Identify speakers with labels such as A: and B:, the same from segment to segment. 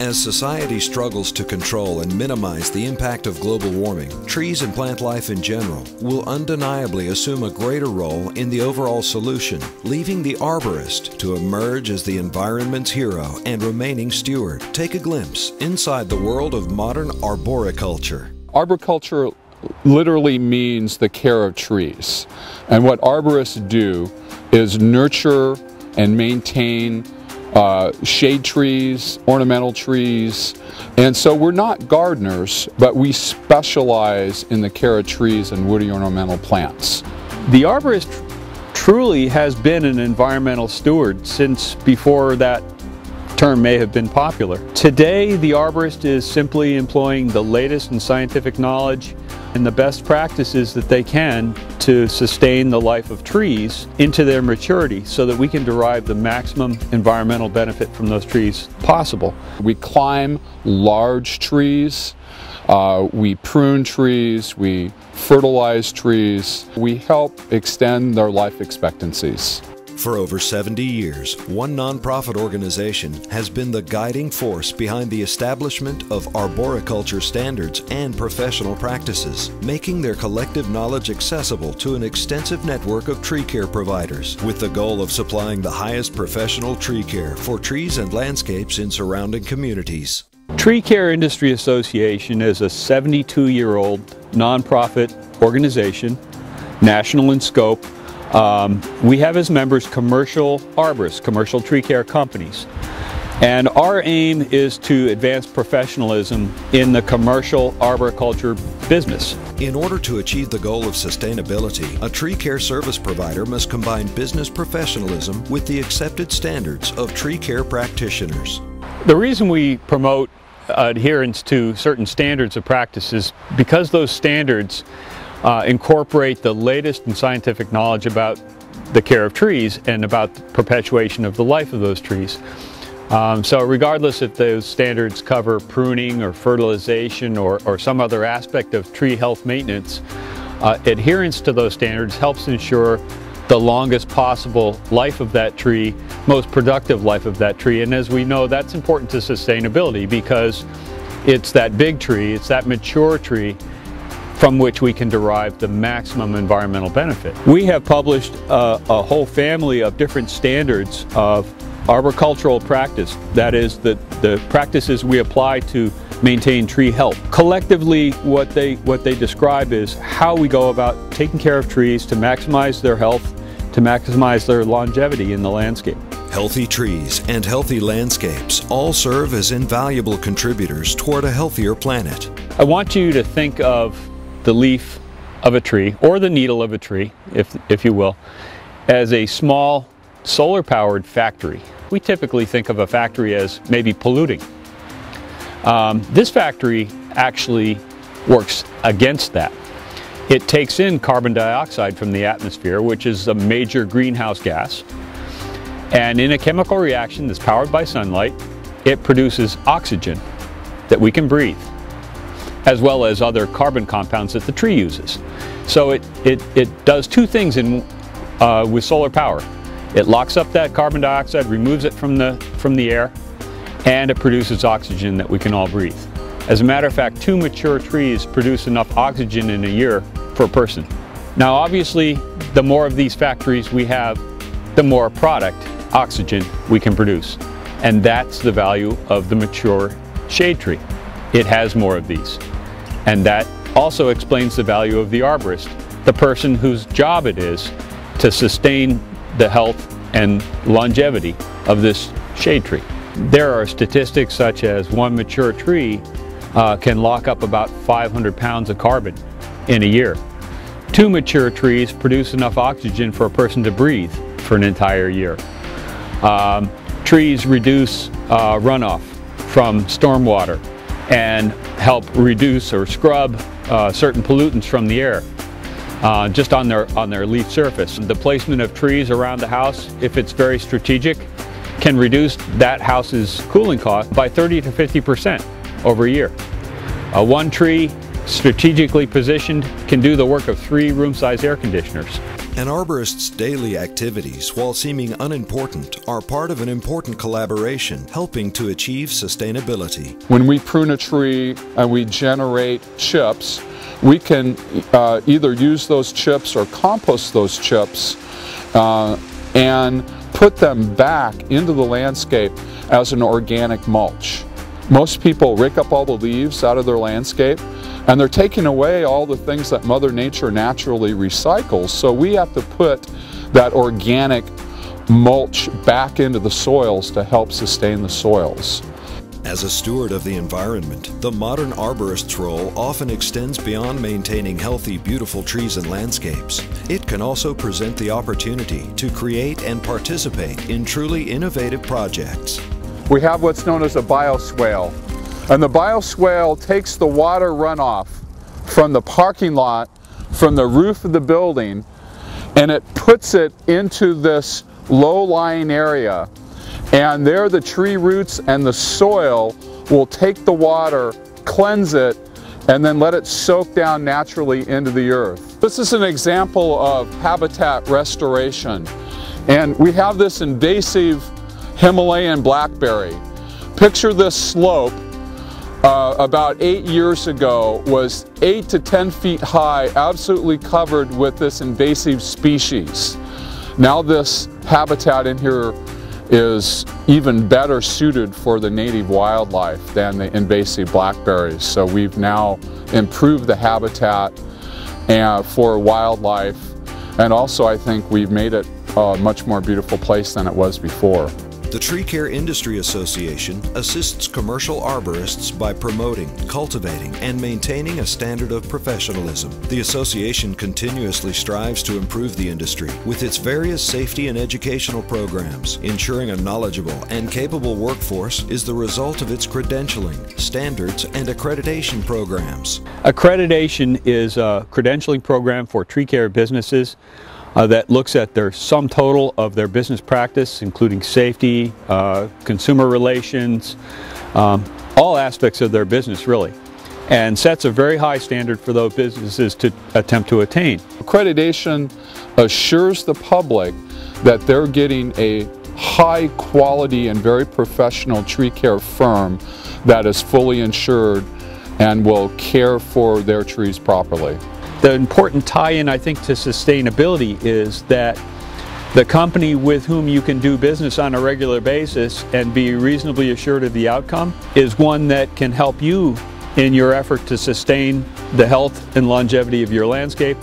A: As society struggles to control and minimize the impact of global warming, trees and plant life in general will undeniably assume a greater role in the overall solution, leaving the arborist to emerge as the environment's hero and remaining steward. Take a glimpse inside the world of modern arboriculture.
B: Arboriculture literally means the care of trees. And what arborists do is nurture and maintain shade trees, ornamental trees, and so we're not gardeners, but we specialize in the care of trees and woody ornamental plants.
C: The arborist truly has been an environmental steward since before that term may have been popular. Today, the arborist is simply employing the latest in scientific knowledge and the best practices that they can to sustain the life of trees into their maturity so that we can derive the maximum environmental benefit from those trees possible.
B: We climb large trees, we prune trees, we fertilize trees, we help extend their life expectancies.
A: For over 70 years, one nonprofit organization has been the guiding force behind the establishment of arboriculture standards and professional practices, making their collective knowledge accessible to an extensive network of tree care providers, with the goal of supplying the highest professional tree care for trees and landscapes in surrounding communities.
C: Treecare Industry Association is a 72-year-old nonprofit organization, national in scope. We have as members commercial arborists, commercial tree care companies. And our aim is to advance professionalism in the commercial arboriculture business.
A: In order to achieve the goal of sustainability, a tree care service provider must combine business professionalism with the accepted standards of tree care practitioners.
C: The reason we promote adherence to certain standards of practice is because those standards incorporate the latest in scientific knowledge about the care of trees and about the perpetuation of the life of those trees. So regardless if those standards cover pruning or fertilization or some other aspect of tree health maintenance, adherence to those standards helps ensure the longest possible life of that tree, most productive life of that tree. And as we know, that's important to sustainability because it's that big tree, it's that mature tree from which we can derive the maximum environmental benefit. We have published a whole family of different standards of arboricultural practice, that is, the practices we apply to maintain tree health. Collectively, what they describe is how we go about taking care of trees to maximize their health, to maximize their longevity in the landscape.
A: Healthy trees and healthy landscapes all serve as invaluable contributors toward a healthier planet.
C: I want you to think of the leaf of a tree, or the needle of a tree, if you will, as a small solar-powered factory. We typically think of a factory as maybe polluting. This factory actually works against that. It takes in carbon dioxide from the atmosphere, which is a major greenhouse gas, and in a chemical reaction that's powered by sunlight, it produces oxygen that we can breathe, as well as other carbon compounds that the tree uses. So it does two things with solar power. It locks up that carbon dioxide, removes it from the air, and it produces oxygen that we can all breathe. As a matter of fact, 2 mature trees produce enough oxygen in a year for a person. Now obviously, the more of these factories we have, the more product, oxygen, we can produce. And that's the value of the mature shade tree. It has more of these. And that also explains the value of the arborist, the person whose job it is to sustain the health and longevity of this shade tree. There are statistics such as one mature tree can lock up about 500 pounds of carbon in a year. 2 mature trees produce enough oxygen for a person to breathe for an entire year. Trees reduce runoff from stormwater and help reduce or scrub certain pollutants from the air just on their leaf surface. The placement of trees around the house, if it's very strategic, can reduce that house's cooling cost by 30 to 50% over a year. One tree strategically positioned can do the work of 3 room-size air conditioners.
A: An arborist's daily activities, while seeming unimportant, are part of an important collaboration helping to achieve sustainability.
B: When we prune a tree and we generate chips, we can either use those chips or compost those chips and put them back into the landscape as an organic mulch. Most people rake up all the leaves out of their landscape, and they're taking away all the things that Mother Nature naturally recycles. So we have to put that organic mulch back into the soils to help sustain the soils.
A: As a steward of the environment, the modern arborist's role often extends beyond maintaining healthy, beautiful trees and landscapes. It can also present the opportunity to create and participate in truly innovative projects.
B: We have what's known as a bioswale. And the bioswale takes the water runoff from the parking lot, from the roof of the building, and it puts it into this low-lying area. And there the tree roots and the soil will take the water, cleanse it, and then let it soak down naturally into the earth. This is an example of habitat restoration. And we have this invasive Himalayan blackberry. Picture this slope. About 8 years ago was 8 to 10 feet high, absolutely covered with this invasive species. Now this habitat in here is even better suited for the native wildlife than the invasive blackberries. So we've now improved the habitat for wildlife, and also I think we've made it a much more beautiful place than it was before.
A: The Treecare Industry Association assists commercial arborists by promoting, cultivating, and maintaining a standard of professionalism. The association continuously strives to improve the industry with its various safety and educational programs. Ensuring a knowledgeable and capable workforce is the result of its credentialing, standards, and accreditation programs.
C: Accreditation is a credentialing program for tree care businesses that looks at their sum total of their business practice, including safety, consumer relations, all aspects of their business really, and sets a very high standard for those businesses to attempt to attain.
B: Accreditation assures the public that they're getting a high quality and very professional tree care firm that is fully insured and will care for their trees properly.
C: The important tie-in, I think, to sustainability is that the company with whom you can do business on a regular basis and be reasonably assured of the outcome is one that can help you in your effort to sustain the health and longevity of your landscape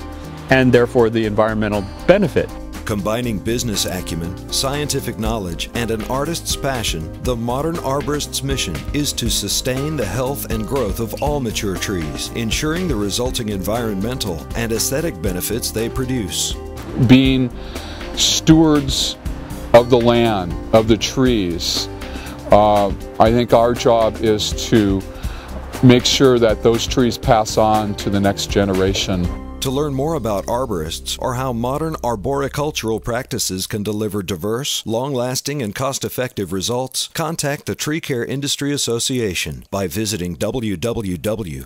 C: and therefore the environmental benefit.
A: Combining business acumen, scientific knowledge, and an artist's passion, the modern arborist's mission is to sustain the health and growth of all mature trees, ensuring the resulting environmental and aesthetic benefits they produce.
B: Being stewards of the land, of the trees, I think our job is to make sure that those trees pass on to the next generation.
A: To learn more about arborists or how modern arboricultural practices can deliver diverse, long-lasting, and cost-effective results, contact the Treecare Industry Association by visiting www.tcia.org.